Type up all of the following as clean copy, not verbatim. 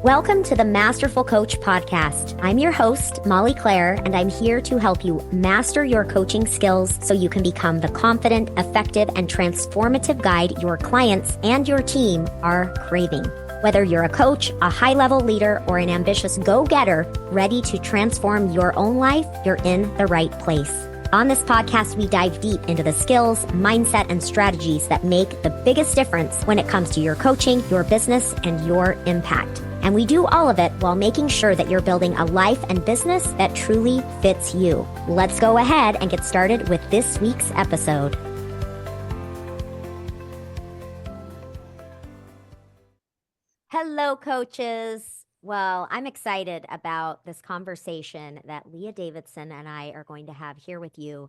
Welcome to the Masterful Coach Podcast. I'm your host, Molly Claire, and I'm here to help you master your coaching skills so you can become the confident, effective, and transformative guide your clients and your team are craving. Whether you're a coach, a high-level leader, or an ambitious go-getter ready to transform your own life, you're in the right place. On this podcast, we dive deep into the skills, mindset, and strategies that make the biggest difference when it comes to your coaching, your business, and your impact. And we do all of it while making sure that you're building a life and business that truly fits you. Let's go ahead and get started with this week's episode. Hello, coaches. Well, I'm excited about this conversation that Leah Davidson and I are going to have here with you,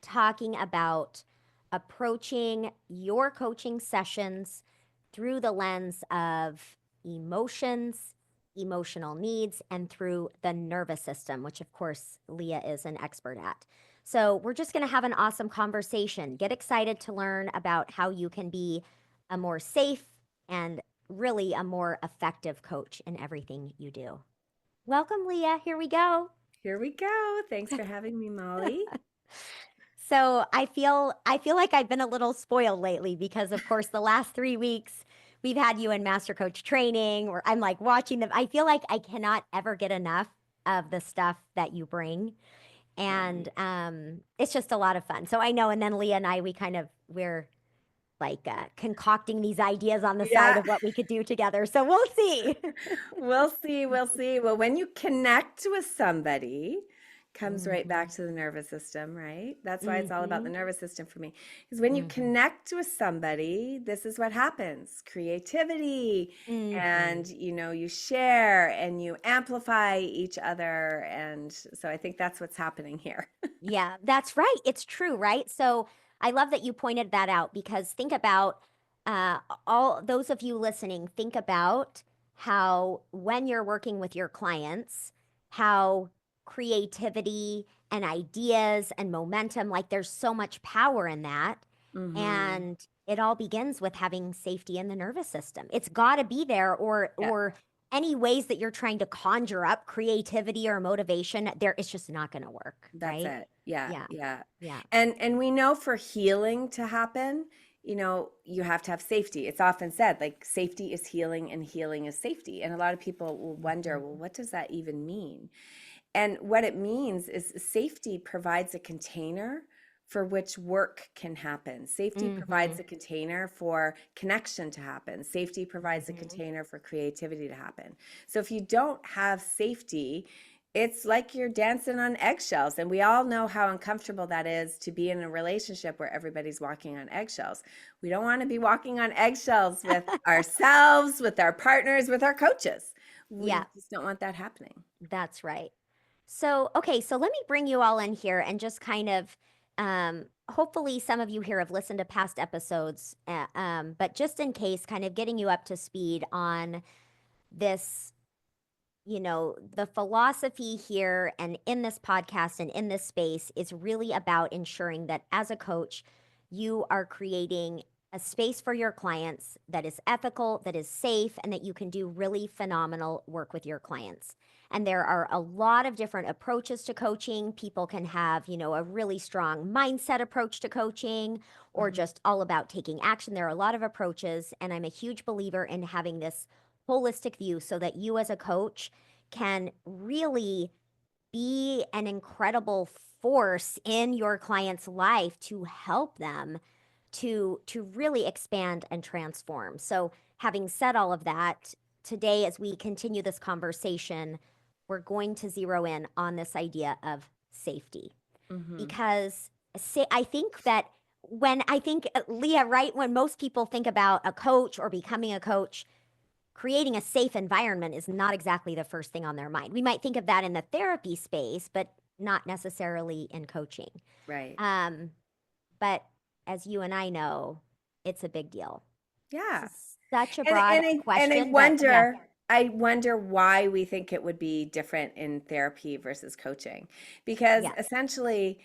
talking about approaching your coaching sessions through the lens of emotions, emotional needs, and through the nervous system, which of course Leah is an expert at. So we're just going to have an awesome conversation. Get excited to learn about how you can be a more safe and really a more effective coach in everything you do. Welcome, Leah. Here we go. Here we go. Thanks for having me, Molly. So I feel like I've been a little spoiled lately because of course the last 3 weeks we've had you in Master Coach training where I'm like watching them. I feel like I cannot ever get enough of the stuff that you bring. And it's just a lot of fun. So I know, and then Leah and I, we're like concocting these ideas on the side Yeah, of what we could do together. So we'll see. we'll see. We'll see. Well, when you connect with somebody, comes right back Mhm. to the nervous system, right? That's why it's all about the Mhm. nervous system for me. Because when you Mhm. connect with somebody, this is what happens. Creativity, Mhm. and you share and you amplify each other. And so I think that's what's happening here. Yeah, that's right. It's true, right? So I love that you pointed that out because think about uh, all those of you listening, think about how when you're working with your clients, how creativity and ideas and momentum, like there's so much power in that. Mm-hmm. And it all begins with having safety in the nervous system. It's got to be there Yeah. or any ways that you're trying to conjure up creativity or motivation, there it's just not going to work, That's right? it. Yeah, Yeah. yeah. Yeah. And we know for healing to happen, you have to have safety. It's often said like safety is healing and healing is safety. And a lot of people will wonder, well, Mhm. what does that even mean? And what it means is safety provides a container for which work can happen. Safety provides Mhm. a container for connection to happen. Safety provides a Mhm. container for creativity to happen. So if you don't have safety, it's like you're dancing on eggshells. And we all know how uncomfortable that is to be in a relationship where everybody's walking on eggshells. We don't want to be walking on eggshells with ourselves, with our partners, with our coaches. Yeah, We just don't want that happening. that's right. So, okay, so let me bring you all in here and just kind of hopefully some of you here have listened to past episodes, but just in case, kind of getting you up to speed on this, the philosophy here and in this podcast and in this space is really about ensuring that as a coach, you are creating a space for your clients that is ethical, that is safe, and that you can do really phenomenal work with your clients. And there are a lot of different approaches to coaching. People can have, a really strong mindset approach to coaching or Mhm. just all about taking action. There are a lot of approaches. And I'm a huge believer in having this holistic view so that you as a coach can really be an incredible force in your client's life to help them to really expand and transform. So, having said all of that, today as we continue this conversation, we're going to zero in on this idea of safety Mhm. because I think that when I think Leah, right, when most people think about a coach or becoming a coach, creating a safe environment is not exactly the first thing on their mind. We might think of that in the therapy space, but not necessarily in coaching. Right. Um, but as you and I know, it's a big deal. This Yeah. is such a And broad and I and I question, but yeah, wonder I wonder why we think it would be different in therapy versus coaching. Because yes. essentially,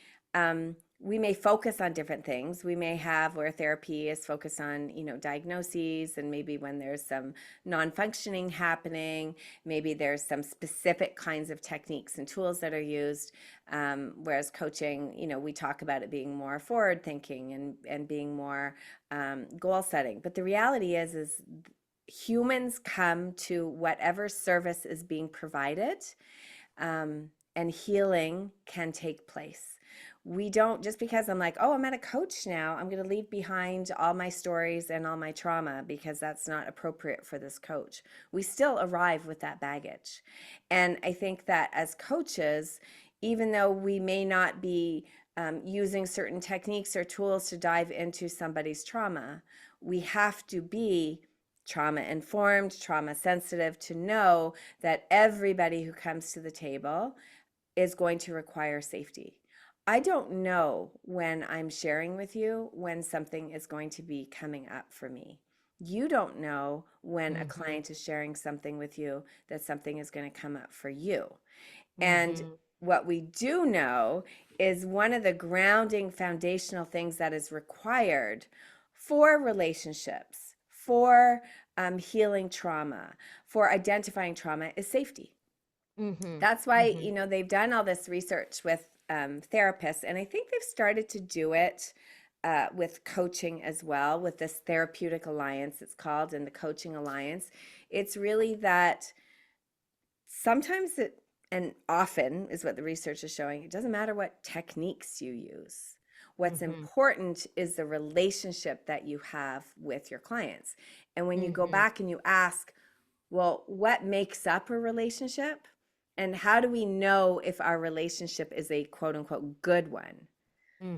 we may focus on different things. We may have where therapy is focused on, diagnoses, and maybe when there's some non-functioning happening, maybe there's some specific kinds of techniques and tools that are used. Whereas coaching, we talk about it being more forward thinking and being more goal setting. But the reality is humans come to whatever service is being provided, and healing can take place. We don't, just because I'm like, oh, I'm at a coach now, I'm going to leave behind all my stories and all my trauma because that's not appropriate for this coach. We still arrive with that baggage. And I think that as coaches, even though we may not be using certain techniques or tools to dive into somebody's trauma, we have to be trauma informed, trauma sensitive to know that everybody who comes to the table is going to require safety. I don't know when I'm sharing with you when something is going to be coming up for me. You don't know when a Mm-hmm. client is sharing something with you that something is going to come up for you. And Mm-hmm. what we do know is one of the grounding foundational things that is required for relationships, for healing trauma, for identifying trauma is safety. Mm-hmm. That's why, Mm-hmm. they've done all this research with therapists, and I think they've started to do it with coaching as well, with this therapeutic alliance, it's called, and the coaching alliance. It's really that sometimes it, and often is what the research is showing, it doesn't matter what techniques you use. What's Mm-hmm. important is the relationship that you have with your clients. And when you go Mm-hmm. back and you ask, well, what makes up a relationship? And how do we know if our relationship is a quote unquote good one?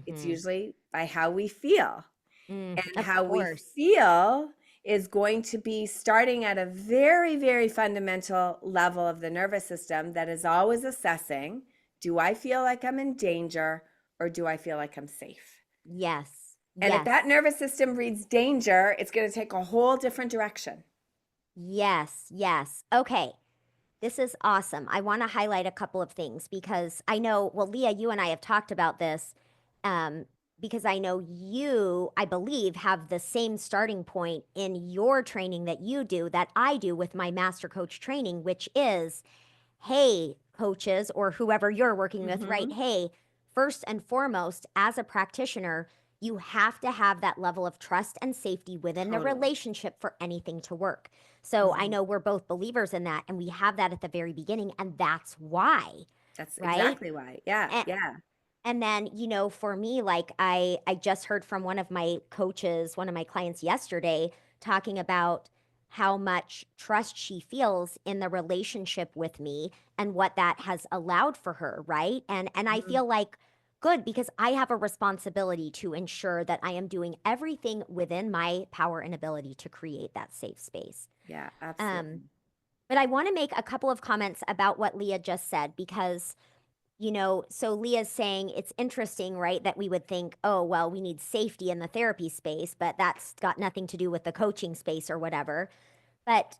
It's Mm-hmm. usually by how we feel. And Of how we course. feel is going to be starting at a very, very fundamental level of the nervous system that is always assessing, do I feel like I'm in danger or do I feel like I'm safe? Yes. And if that Yes. nervous system reads danger, it's going to take a whole different direction. Yes. Yes. Okay. This is awesome. I want to highlight a couple of things because I know, well, Leah, you and I have talked about this, um, because I know you, I believe, have the same starting point in your training that you do, that I do with my master coach training, which is, hey, coaches or whoever you're working with, right? Mm-hmm. Hey, first and foremost, as a practitioner, you have to have that level of trust and safety within the Totally. relationship for anything to work. So I Mm-hmm. know we're both believers in that, and we have that at the very beginning, and that's why, That's right? exactly why. Yeah, And, yeah. and then, for me, like I just heard from one of my coaches, one of my clients yesterday, talking about how much trust she feels in the relationship with me and what that has allowed for her, right? And I Mhm. feel like good because I have a responsibility to ensure that I am doing everything within my power and ability to create that safe space. Yeah, Um, absolutely. but I want to make a couple of comments about what Leah just said because so Leah's saying it's interesting, right, that we would think, oh, well, we need safety in the therapy space, but that's got nothing to do with the coaching space or whatever. But,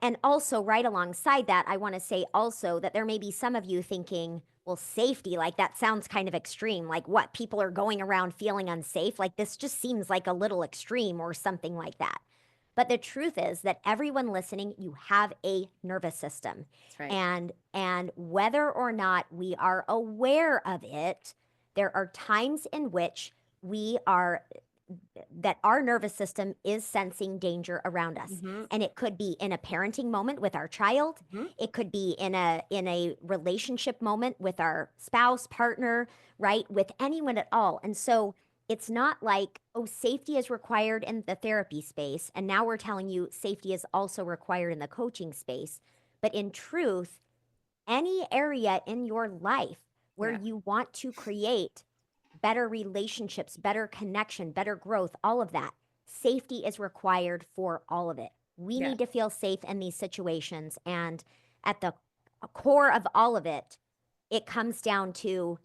and also right alongside that, I want to say also that there may be some of you thinking, well, safety, like that sounds kind of extreme. Like what? People are going around feeling unsafe? Like this just seems like a little extreme or something like that. But the truth is that everyone listening, you have a nervous system. That's right. And whether or not we are aware of it, there are times in which we are that our nervous system is sensing danger around us. Mm-hmm. And it could be in a parenting moment with our child, Mm-hmm. it could be in a relationship moment with our spouse, partner, right? With anyone at all. And so it's not like, oh, safety is required in the therapy space and now we're telling you safety is also required in the coaching space. But in truth, any area in your life where Yeah, you want to create better relationships, better connection, better growth, all of that. Safety is required for all of it. We yeah, need to feel safe in these situations. And at the core of all of it, it comes down to,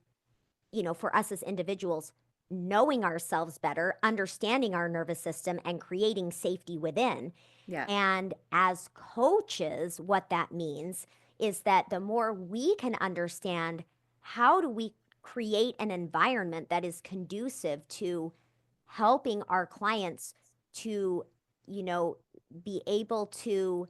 for us as individuals, knowing ourselves better, understanding our nervous system, and creating safety within. yeah, And as coaches, what that means is that the more we can understand how do we create an environment that is conducive to helping our clients to, you know, be able to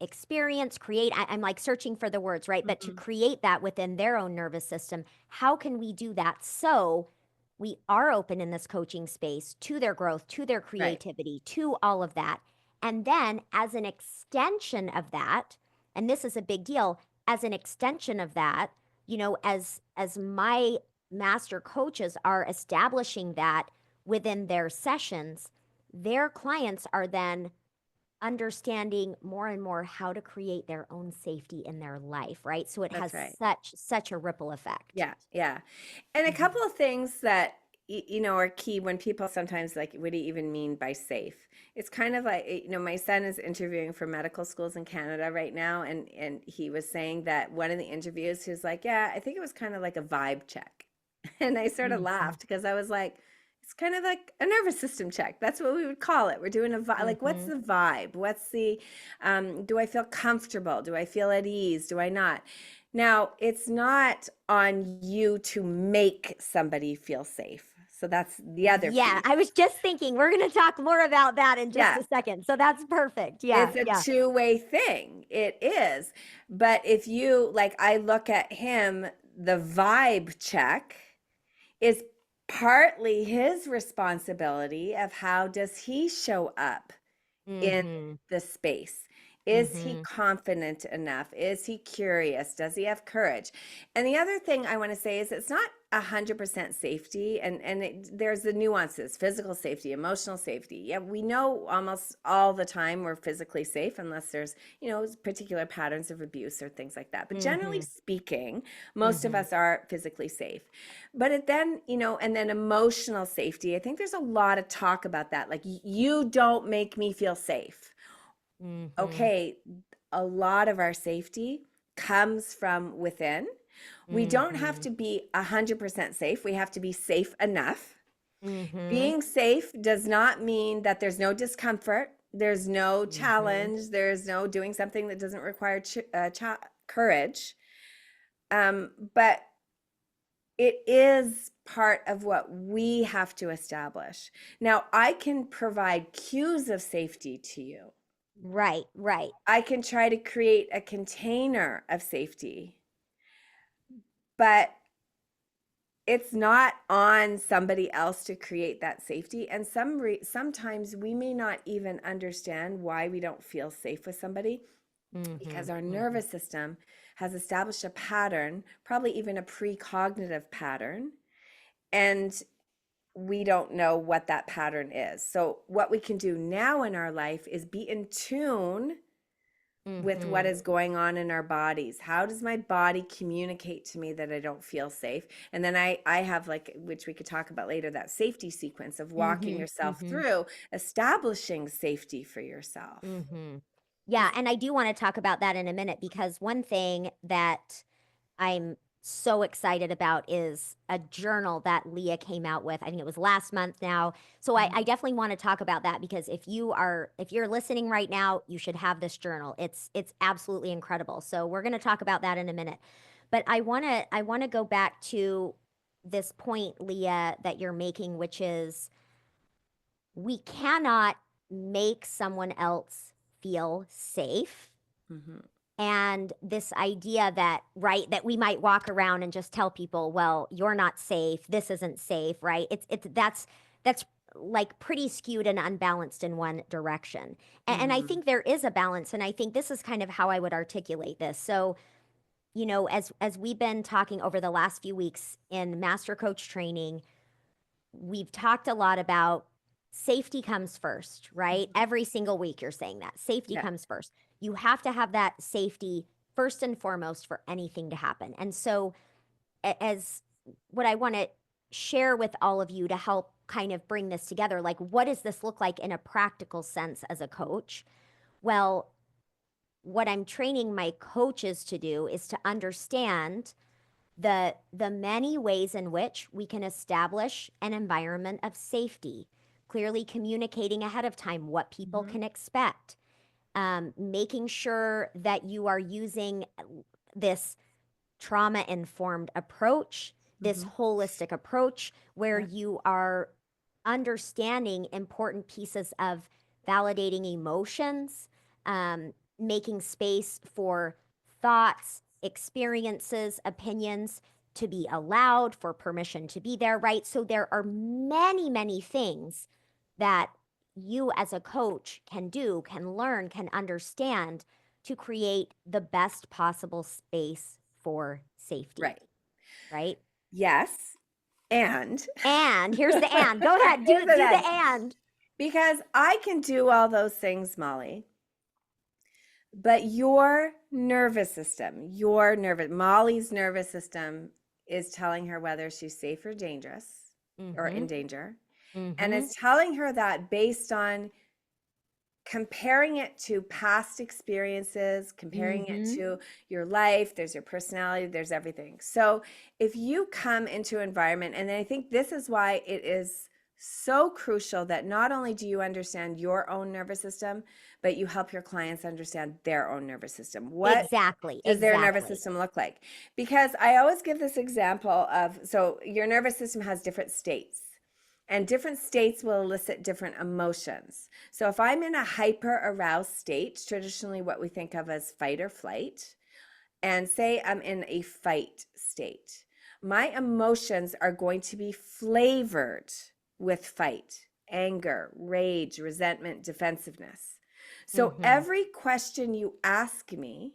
experience, create. I'm like searching for the words, right? But to Mhm. create that within their own nervous system, how can we do that so we are open in this coaching space to their growth, to their Right. creativity, to all of that? And then, as an extension of that, and this is a big deal, as an extension of that, you know, as my master coaches are establishing that within their sessions, their clients are then understanding more and more how to create their own safety in their life, right? So it That's has right. such a ripple effect. Yeah, yeah. And a Mhm. couple of things that are key when people sometimes like, what do you even mean by safe? It's kind of like, my son is interviewing for medical schools in Canada right now, and he was saying that one of the interviews, he was like, yeah, I think it was kind of like a vibe check. And I sort of Mhm. laughed because I was like, it's kind of like a nervous system check. That's what we would call it. We're doing a vibe. Like, what's Mhm. the vibe? What's the, do I feel comfortable? Do I feel at ease? Do I not? Now, it's not on you to make somebody feel safe. So that's the other Yeah, piece. I was just thinking we're going to talk more about that in just Yeah, a second. So that's perfect. Yeah, it's a yeah. two-way thing. It is. But if you, like, I look at him, the vibe check is partly his responsibility of how does he show up in Mhm. the space. Is he Mhm. confident enough? Is he curious? Does he have courage? And the other thing I want to say is it's not 100% safety, there's the nuances: physical safety, emotional safety. Yeah, we know almost all the time we're physically safe unless there's, particular patterns of abuse or things like that. But generally Mhm. speaking, most of Mhm. us are physically safe. But it then, and then emotional safety, I think there's a lot of talk about that. Like, you don't make me feel safe. Mhm. Okay, a lot of our safety comes from within. We don't have Mhm. to be 100% safe. We have to be safe enough. Mhm. Being safe does not mean that there's no discomfort, there's no Mhm. challenge, there's no doing something that doesn't require courage. But it is part of what we have to establish. Now, I can provide cues of safety to you. Right, right. I can try to create a container of safety, but it's not on somebody else to create that safety. And sometimes we may not even understand why we don't feel safe with somebody, because Mhm. our Mhm. nervous system has established a pattern, probably even a precognitive pattern, and we don't know what that pattern is. So what we can do now in our life is be in tune with what Mhm. is going on in our bodies. How does my body communicate to me that I don't feel safe? And then I have, like, which we could talk about later, that safety sequence of walking Mhm. yourself Mhm. through establishing safety for yourself. Mhm. Yeah, and I do want to talk about that in a minute because one thing that I'm so excited about is a journal that Leah came out with. I think it was last month now. So I Mhm. definitely want to talk about that because if you're listening right now, you should have this journal. It's absolutely incredible. So we're going to talk about that in a minute. But I want to go back to this point, Leah, that you're making, which is we cannot make someone else feel safe. Mhm. And this idea that, right, that we might walk around and just tell people, well, you're not safe, this isn't safe, right? It's that's like pretty skewed and unbalanced in one direction. And I Mhm. think there is a balance, and I think this is kind of how I would articulate this. So, you know, as we've been talking over the last few weeks in master coach training, we've talked a lot about safety comes first, right? Mhm. Every single week you're saying that safety Yeah. comes first. You have to have that safety first and foremost for anything to happen. And so, as what I want to share with all of you to help kind of bring this together, like, what does this look like in a practical sense as a coach? Well, what I'm training my coaches to do is to understand the many ways in which we can establish an environment of safety, clearly communicating ahead of time what people Mhm. can expect, making sure that you are using this trauma-informed approach, this Mm-hmm. holistic approach where Yeah. you are understanding important pieces of validating emotions, making space for thoughts, experiences, opinions to be allowed, for permission to be there, right? So there are many, many things that you as a coach can do, can learn, can understand to create the best possible space for safety, Right. right? Yes. And And here's the and. Go ahead, here's do an the and. and. Because I can do all those things, Molly, but Molly's nervous system is telling her whether she's safe or dangerous or Mm-hmm. in danger. And Mm-hmm. it's telling her that based on comparing it to past experiences, comparing it Mm-hmm. to your life, there's your personality, there's everything. So if you come into an environment, and I think this is why it is so crucial that not only do you understand your own nervous system, but you help your clients understand their own nervous system. What Exactly. does their nervous Exactly. system look like? Because I always give this example of, so your nervous system has different states. And different states will elicit different emotions. So if I'm in a hyper aroused state, traditionally what we think of as fight or flight, and say I'm in a fight state, my emotions are going to be flavored with fight, anger, rage, resentment, defensiveness. So Mm-hmm. every question you ask me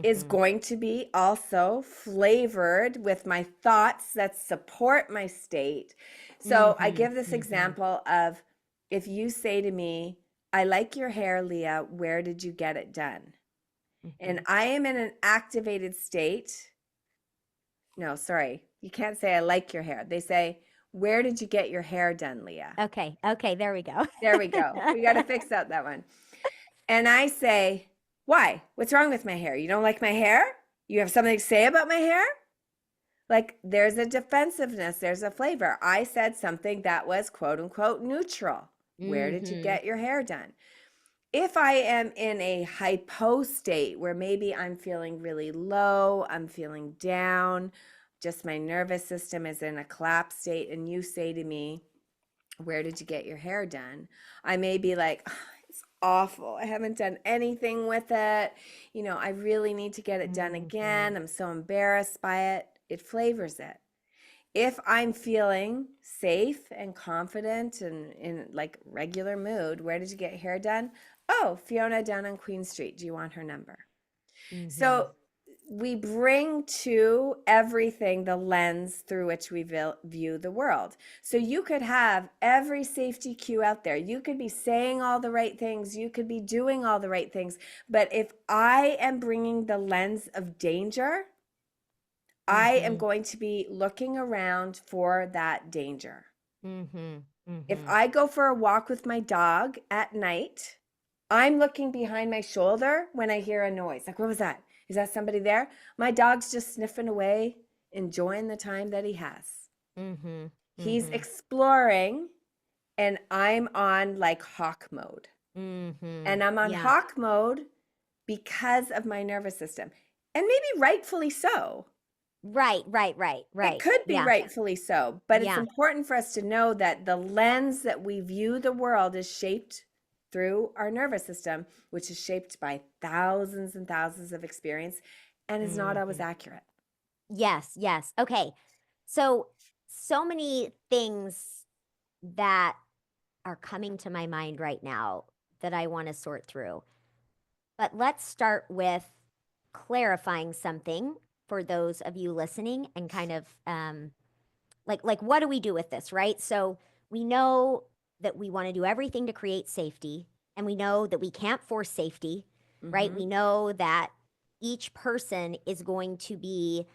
is Mm-hmm. going to be also flavored with my thoughts that support my state. So I Mm-hmm. give this Mm-hmm. example of, if you say to me, I like your hair, Leah, where did you get it done? And Mm-hmm. I am in an activated state. No, sorry, you can't say I like your hair. They say, where did you get your hair done, Leah? Okay. Okay. There we go. There we go. We got to fix out that one. And I say, why? What's wrong with my hair? You don't like my hair? You have something to say about my hair? Like, there's a defensiveness, there's a flavor. I said something that was quote unquote neutral. Where did you Mm-hmm. get your hair done? If I am in a hypo state where maybe I'm feeling really low, I'm feeling down, just my nervous system is in a collapse state, and you say to me, where did you get your hair done? I may be like, "Oh, it's awful. I haven't done anything with it. I really need to get it done Mm-hmm. again. I'm so embarrassed by it." It flavors it. If I'm feeling safe and confident and in like regular mood, where did you get hair done? Oh, Fiona down on Queen Street. Do you want her number? Mm-hmm. So we bring to everything the lens through which we view the world. So you could have every safety cue out there. You could be saying all the right things. You could be doing all the right things. But if I am bringing the lens of danger, I am Mm-hmm. going to be looking around for that danger. Mm-hmm. If Mm-hmm. I go for a walk with my dog at night, I'm looking behind my shoulder when I hear a noise. Like, what was that? Is that somebody there? My dog's just sniffing away, enjoying the time that he has. Mm-hmm. He's Mm-hmm. exploring, and I'm on like hawk mode. Mm-hmm. And I'm on Yeah. hawk mode because of my nervous system. And maybe rightfully so. Right. Right. Right. It Right. could be Yeah. rightfully so, but it's Yeah. important for us to know that the lens that we view the world is shaped through our nervous system, which is shaped by thousands and thousands of experience and is not always Mm-hmm. accurate. Yes. Yes. Okay. So many things that are coming to my mind right now that I want to sort through. But let's start with clarifying something for those of you listening and kind of like what do we do with this, right? So we know that we want to do everything to create safety, and we know that we can't force safety, right? Mm-hmm. We know that each person is going to be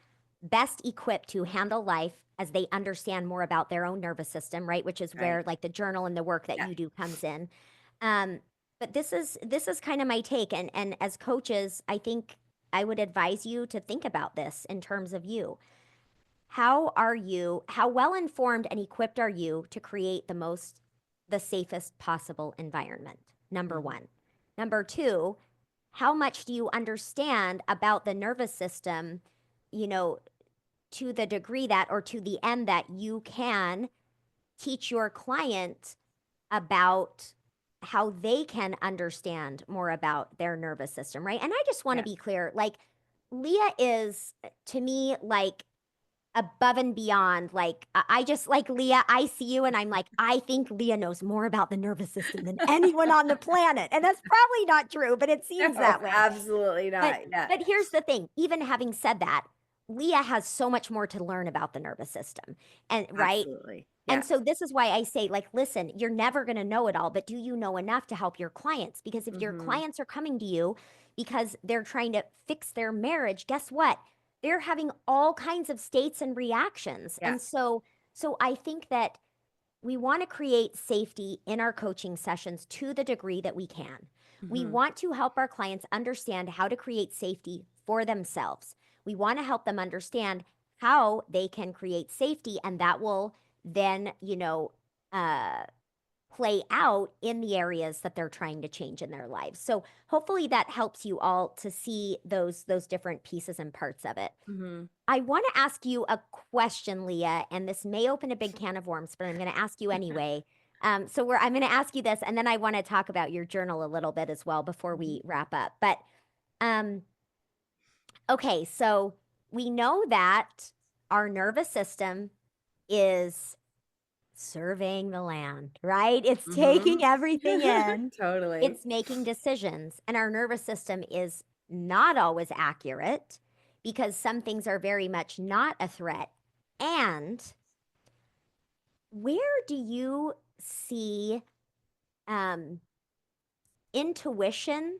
best equipped to handle life as they understand more about their own nervous system, right? Which is Right. where like the journal and the work that Yeah. you do comes in. Um, but this is kind of my take, and as coaches, I think I would advise you to think about this in terms of you. How well informed and equipped are you to create the safest possible environment? Number Mm-hmm. one. Number two, how much do you understand about the nervous system you know, to the degree that, or to the end that you can teach your client about how they can understand more about their nervous system, right? And I just want to Yeah. be clear, like Leah is to me like above and beyond. Like I just like Leah, I see you and I'm like, I think Leah knows more about the nervous system than anyone on the planet. And that's probably not true, but it seems No, that way. absolutely But not. Yeah. but here's the thing, even having said that, Leah has so much more to learn about the nervous system. And right? Absolutely. And Yes. so this is why I say, like, listen, you're never going to know it all, but do you know enough to help your clients? Because if your Mm-hmm. clients are coming to you because they're trying to fix their marriage, guess what? They're having all kinds of states and reactions. Yeah. And so I think that we want to create safety in our coaching sessions to the degree that we can. We Mm-hmm. want to help our clients understand how to create safety for themselves. We want to help them understand how they can create safety, and that will then, uh, play out in the areas that they're trying to change in their lives. So hopefully that helps you all to see those different pieces and parts of it. Mm-hmm. I want to ask you a question, Leah, and this may open a big can of worms, but I'm going to ask you anyway. I'm going to ask you this, and then I want to talk about your journal a little bit as well before Mm-hmm. we wrap up. But um, okay, so we know that our nervous system is surveying the land, right? It's Mm-hmm. taking everything in, Totally. it's making decisions, and our nervous system is not always accurate because some things are very much not a threat. And where do you see um, intuition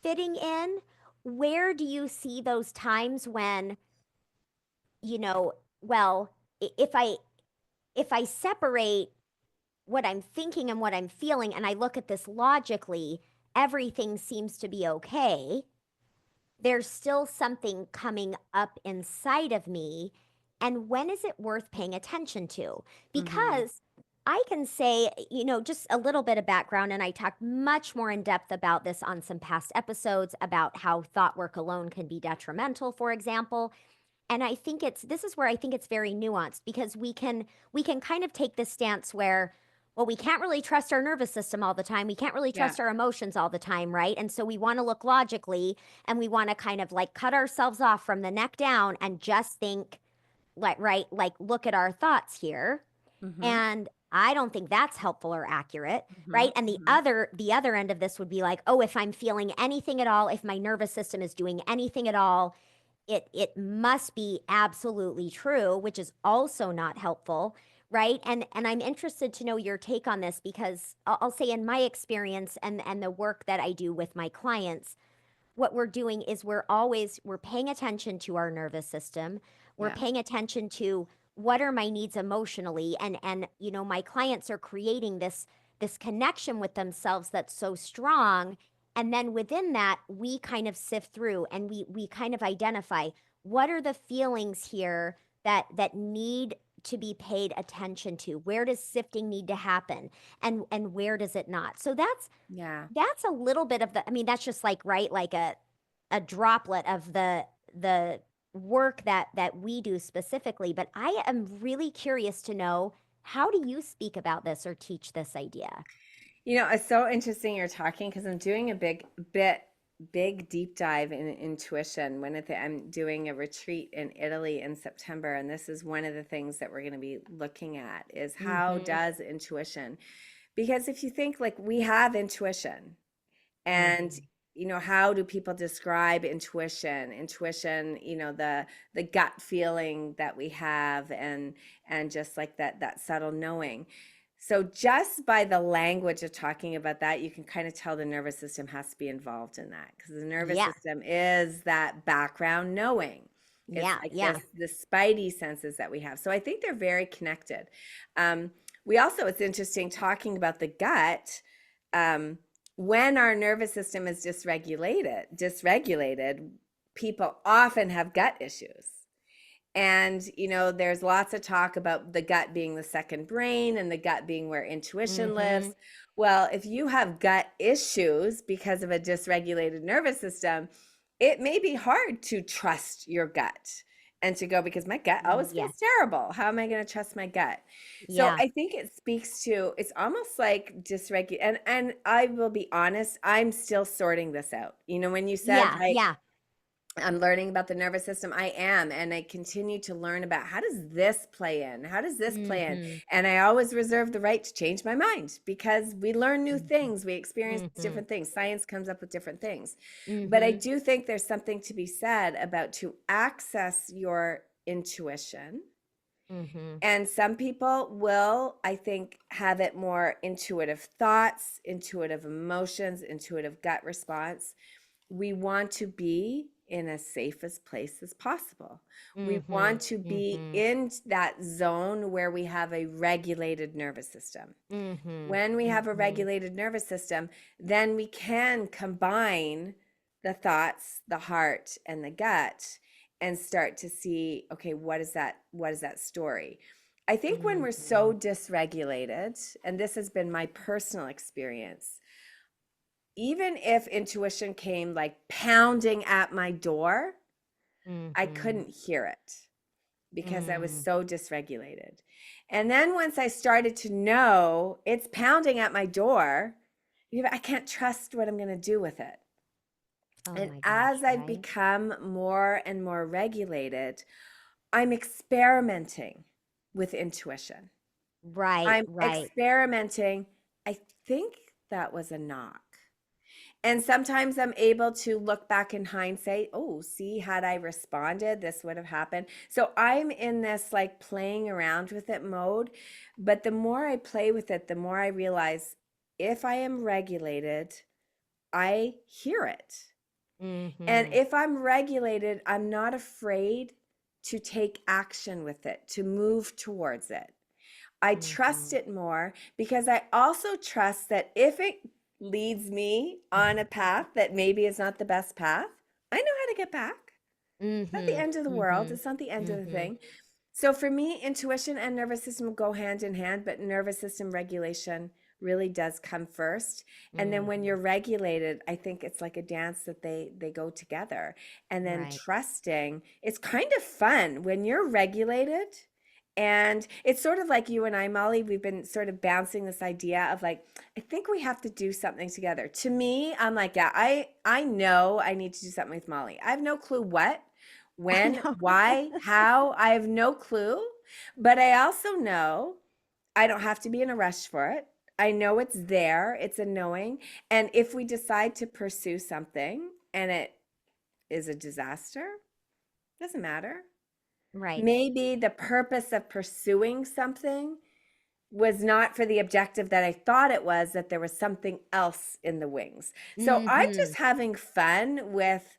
fitting in? Where do you see those times when, you know, well, if I separate what I'm thinking and what I'm feeling and I look at this logically, everything seems to be okay. There's still something coming up inside of me. And when is it worth paying attention to? Mm-hmm. Because I can say, just a little bit of background, and I talked much more in depth about this on some past episodes about how thought work alone can be detrimental, for example. And I think this is where I think it's very nuanced because we can kind of take this stance where, well, we can't really trust our nervous system all the time. We can't really Yeah. trust our emotions all the time, right? And so we want to look logically, and we want to kind of like cut ourselves off from the neck down and just think like, right, like look at our thoughts here. Mm-hmm. And I don't think that's helpful or accurate, Mm-hmm. right? And the Mm-hmm. other the other end of this would be like, oh, if I'm feeling anything at all, if my nervous system is doing anything at all, it must be absolutely true, which is also not helpful, right? And I'm interested to know your take on this because I'll say in my experience and the work that I do with my clients, what we're doing is we're paying attention to our nervous system. We're Yeah. paying attention to what are my needs emotionally, and my clients are creating this connection with themselves that's so strong. And then within that, we kind of sift through and we kind of identify what are the feelings here that need to be paid attention to. Where does sifting need to happen, and where does it not? So Yeah. that's a little bit of the, I mean, that's just like, right, like a droplet of the work that we do specifically. But I am really curious to know, how do you speak about this or teach this idea? It's so interesting you're talking because I'm doing a big deep dive in intuition. I'm doing a retreat in Italy in September, and this is one of the things that we're going to be looking at is how Mm-hmm. does intuition? Because if you think like we have intuition, and Mm-hmm. how do people describe intuition, the gut feeling that we have, and just like that subtle knowing. So just by the language of talking about that, you can kind of tell the nervous system has to be involved in that, because the nervous Yeah, system is that background knowing. It's yeah, like yeah. the spidey senses that we have, so I think they're very connected. We also, it's interesting talking about the gut. um, when our nervous system is dysregulated, people often have gut issues. And there's lots of talk about the gut being the second brain and the gut being where intuition Mm-hmm. lives. Well, if you have gut issues because of a dysregulated nervous system, it may be hard to trust your gut and to go because my gut always feels Yes. terrible. How am I going to trust my gut? So Yeah. I think it speaks to it's almost like dysregulation. And I will be honest, I'm still sorting this out. You know, when you said Yeah. like Yeah. I'm learning about the nervous system. I am. And I continue to learn about how does this play in? How does this play in? Mm-hmm. And I always reserve the right to change my mind because we learn new Mm-hmm. things. We experience Mm-hmm. different things. Science comes up with different things. But I Mm-hmm. do think there's something to be said about to access your intuition. Mm-hmm. And some people will, I think, have it more intuitive thoughts, intuitive emotions, intuitive gut response. We want to be in as safe as place as possible. We Mm-hmm. want to be Mm-hmm. in that zone where we have a regulated nervous system. Mm-hmm. When we have a Mm-hmm. regulated nervous system, then we can combine the thoughts, the heart, and the gut and start to see, okay, what is that story? I think when we're Mm-hmm. so dysregulated, and this has been my personal experience, even if intuition came like pounding at my door, I Mm-hmm. couldn't hear it because I was Mm. so dysregulated. And then once I started to know it's pounding at my door, I can't trust what I'm going to do with it. Oh And my gosh, as I've right? become more and more regulated, I'm experimenting with intuition. Right, I'm right. experimenting. I think that was a knock. And sometimes I'm able to look back in hindsight. Oh, see, had I responded, this would have happened. So I'm in this like playing around with it mode. But the more I play with it, the more I realize if I am regulated, I hear it. And Mm-hmm. if I'm regulated, I'm not afraid to take action with it, to move towards it. I trust Mm-hmm. it more because I also trust that if it leads me on a path that maybe is not the best path, I know how to get back. It's not the Mm-hmm. end of the world. Mm-hmm. It's not the end of the Mm-hmm. thing. So for me, intuition and nervous system go hand in hand, but nervous system regulation really does come first. And then when Mm-hmm. you're regulated, I think it's like a dance that they go together. And then Right. trusting, it's kind of fun when you're regulated. And it's sort of like you and I, Molly, we've been sort of bouncing this idea of like, I think we have to do something together. To me, I'm like, yeah, I know I need to do something with Molly. I have no clue what, I when, know. why, how, I have no clue. But I also know I don't have to be in a rush for it. I know it's there, it's a knowing. And if we decide to pursue something and it is a disaster, doesn't matter. Right. Maybe the purpose of pursuing something was not for the objective that I thought it was, that there was something else in the wings. So I'm Mm-hmm. just having fun with,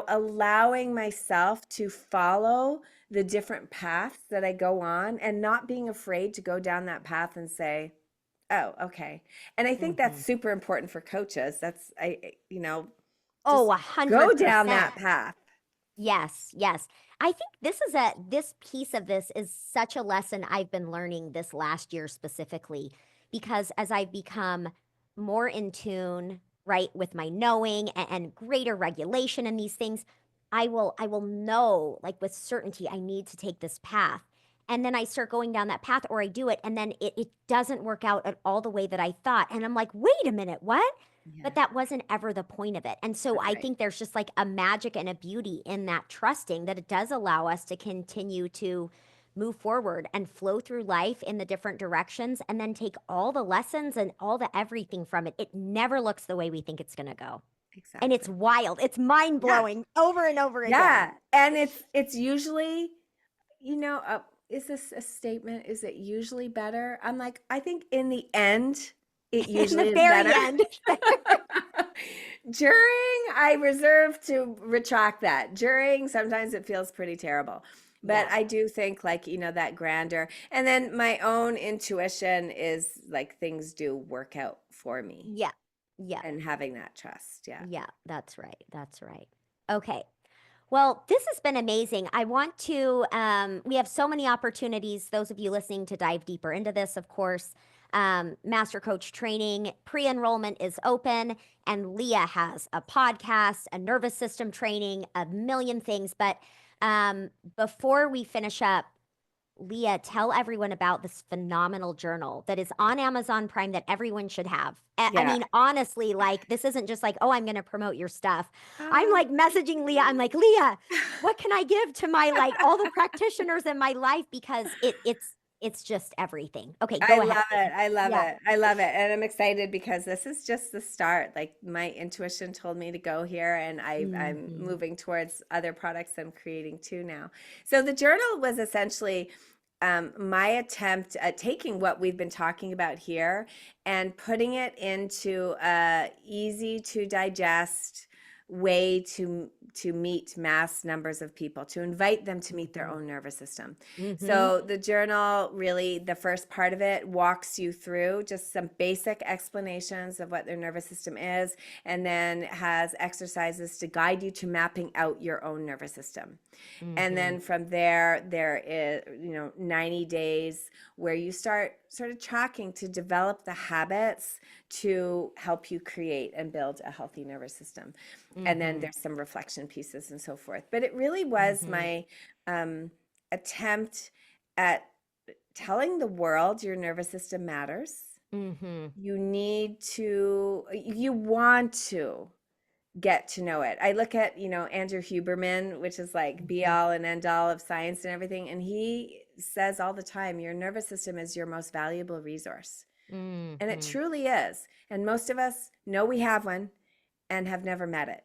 allowing myself to follow the different paths that I go on and not being afraid to go down that path and say, oh, okay. And I think Mm-hmm. that's super important for coaches. Oh, Just a go hundred down that percent. path. Yes, yes. I think this piece of this is such a lesson I've been learning this last year specifically, because as I've become more in tune, right, with my knowing and greater regulation in these things, I will know like with certainty I need to take this path. And then I start going down that path or I do it and then it doesn't work out at all the way that I thought. And I'm like, wait a minute, what? Yeah, But that wasn't ever the point of it. And so that's I right. think there's just like a magic and a beauty in that trusting that it does allow us to continue to move forward and flow through life in the different directions and then take all the lessons and all the everything from it. It never looks the way we think it's going to go. And it's Exactly. wild. It's mind Yeah. blowing over and over again. Yeah. And it's usually, is this a statement? Is it usually better? I'm like, I think in the end, it In the usually is very better. end. During, I reserve to retract that. During, sometimes it feels pretty terrible. But Yeah. I do think, like, that grander. And then my own intuition is like things do work out for me Yeah. Yeah. and having that trust. Yeah. Yeah. That's right. That's right. Okay. Well, this has been amazing. I want to, we have so many opportunities, those of you listening, to dive deeper into this, of course. Master Coach Training. Pre-enrollment is open, and Leah has a podcast, a nervous system training, a million things. But before we finish up, Leah, tell everyone about this phenomenal journal that is on Amazon Prime that everyone should have. I Yeah. mean, honestly, like, this isn't just like, oh, I'm going to promote your stuff. I'm Oh. like messaging Leah. I'm like, Leah, what can I give to my, like, all the practitioners in my life? Because it's just everything. Okay, I go ahead, love it. Leah. I love Yeah. it. I love it. And I'm excited because this is just the start. Like my intuition told me to go here and I'm Mm-hmm. moving towards other products I'm creating too now. So the journal was essentially my attempt at taking what we've been talking about here and putting it into a easy to digest way to meet mass numbers of people, to invite them to meet their own nervous system. Mm-hmm. So the journal, really, the first part of it walks you through just some basic explanations of what their nervous system is, and then has exercises to guide you to mapping out your own nervous system. And Mm-hmm. then from there is 90 days where you start sort of tracking to develop the habits to help you create and build a healthy nervous system. And then Mm-hmm. there's some reflection pieces and so forth. But it really was Mm-hmm. my attempt at telling the world your nervous system matters. Mm-hmm. You want to get to know it. I look at, Andrew Huberman, which is like be Mm-hmm. all and end all of science and everything. And he says all the time, your nervous system is your most valuable resource. And it Mm-hmm. truly is. And most of us know we have one and have never met it.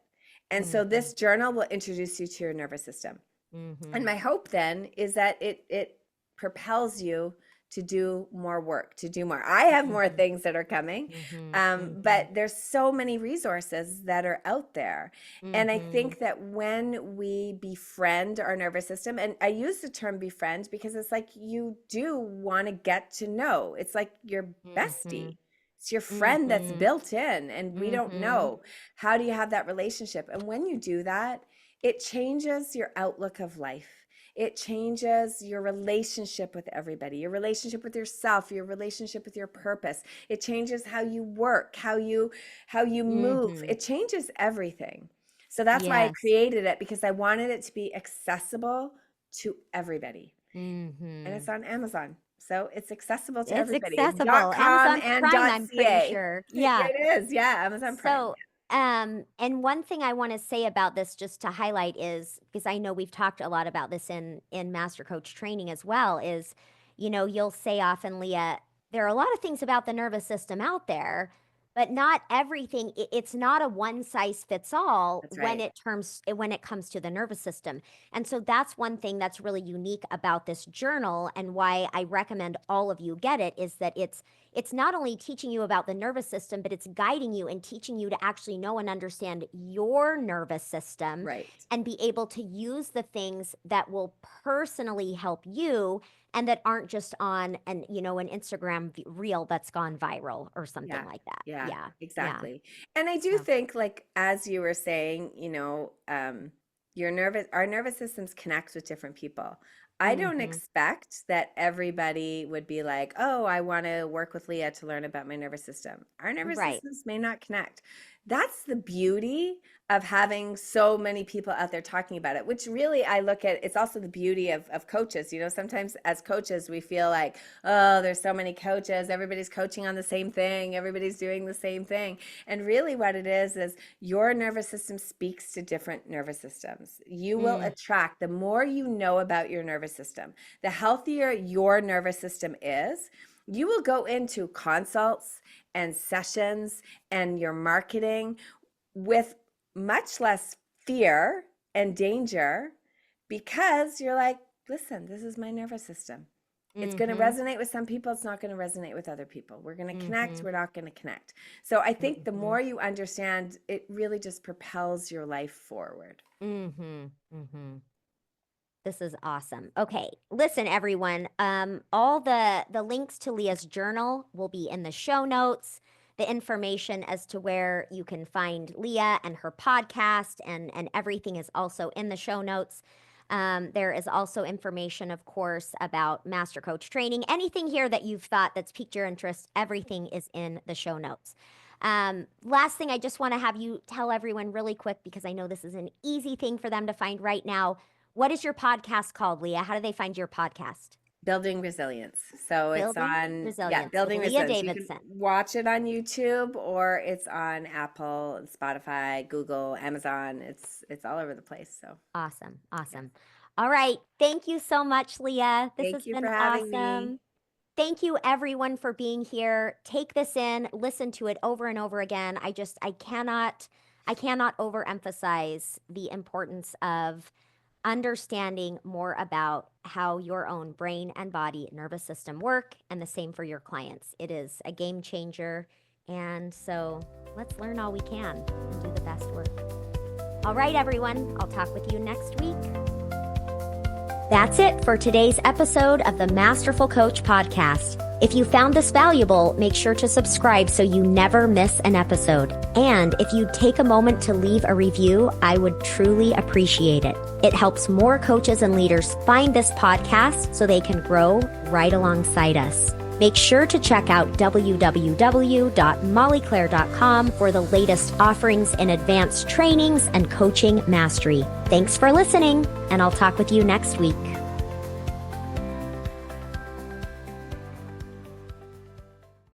And so Mm-hmm. this journal will introduce you to your nervous system. Mm-hmm. And my hope then is that it propels you to do more work, to do more. I have more Mm-hmm. things that are coming, Mm-hmm. Mm-hmm. but there's so many resources that are out there. And I Mm-hmm. think that when we befriend our nervous system, and I use the term befriend because it's like you do want to get to know. It's like your Mm-hmm. bestie. It's your friend that's Mm-hmm. built in, and we don't Mm-hmm. know. How do you have that relationship? And when you do that, it changes your outlook of life. It changes your relationship with everybody, your relationship with yourself, your relationship with your purpose. It changes how you work, how you move. Mm-hmm. It changes everything. So that's why I Yes. created it, because I wanted it to be accessible to everybody. And Mm-hmm. it's on Amazon. So it's accessible to It's everybody. accessible. .com Amazon and Prime, I'm pretty .ca. sure. Yeah. It is. Yeah, Amazon Prime. So, and one thing I want to say about this, just to highlight, is because I know we've talked a lot about this in Master Coach Training as well, is, you'll say often, Leah, there are a lot of things about the nervous system out there, but not everything. It's not a one size fits all That's right. when it comes to the nervous system. And so that's one thing that's really unique about this journal, and why I recommend all of you get it, is that it's not only teaching you about the nervous system, but it's guiding you and teaching you to actually know and understand your nervous system Right. and be able to use the things that will personally help you, and that aren't just on an Instagram reel that's gone viral or something Yeah. like that. Yeah, Yeah. Yeah. exactly. And I do So, think, like, as you were saying, our nervous systems connect with different people. I don't mhm. expect that everybody would be like, oh, I want to work with Leah to learn about my nervous system. Our nervous Right. systems may not connect. That's the beauty of having so many people out there talking about it, which really I look at, it's also the beauty of coaches. Sometimes as coaches, we feel like, oh, there's so many coaches, everybody's coaching on the same thing, everybody's doing the same thing. And really what it is your nervous system speaks to different nervous systems. You will Mm, attract, the more you know about your nervous system, the healthier your nervous system is, you will go into consults and sessions and your marketing with much less fear and danger, because you're like, listen, this is my nervous system. It's going to mhm. resonate with some people. It's not going to resonate with other people. We're going to connect. Mhm. We're not going to connect. So I think the Mhm. more you understand, it really just propels your life forward. Mhm. Mhm. This is awesome. Okay, listen, everyone. All the links to Leah's journal will be in the show notes. The information as to where you can find Leah and her podcast and everything is also in the show notes. There is also information, of course, about Master Coach training. Anything here that you've thought that's piqued your interest, everything is in the show notes. Last thing, I just want to have you tell everyone really quick, because I know this is an easy thing for them to find right now. What is your podcast called, Leah? How do they find your podcast? Building Resilience. So it's Building on, Resilience. Building Leah Resilience. Davidson. You can watch it on YouTube, or it's on Apple, Spotify, Google, Amazon. It's all over the place. So Awesome. All right. Thank you so much, Leah. This thank has you been for having awesome. me. Thank you everyone for being here. Take this in, listen to it over and over again. I cannot overemphasize the importance of understanding more about how your own brain and body, nervous system work, and the same for your clients. It is a game changer. And so let's learn all we can and do the best work. All right, everyone, I'll talk with you next week. That's it for today's episode of the Masterful Coach podcast. If you found this valuable, make sure to subscribe so you never miss an episode. And if you take a moment to leave a review, I would truly appreciate it. It helps more coaches and leaders find this podcast so they can grow right alongside us. Make sure to check out www.mollyclaire.com for the latest offerings in advanced trainings and coaching mastery. Thanks for listening, and I'll talk with you next week.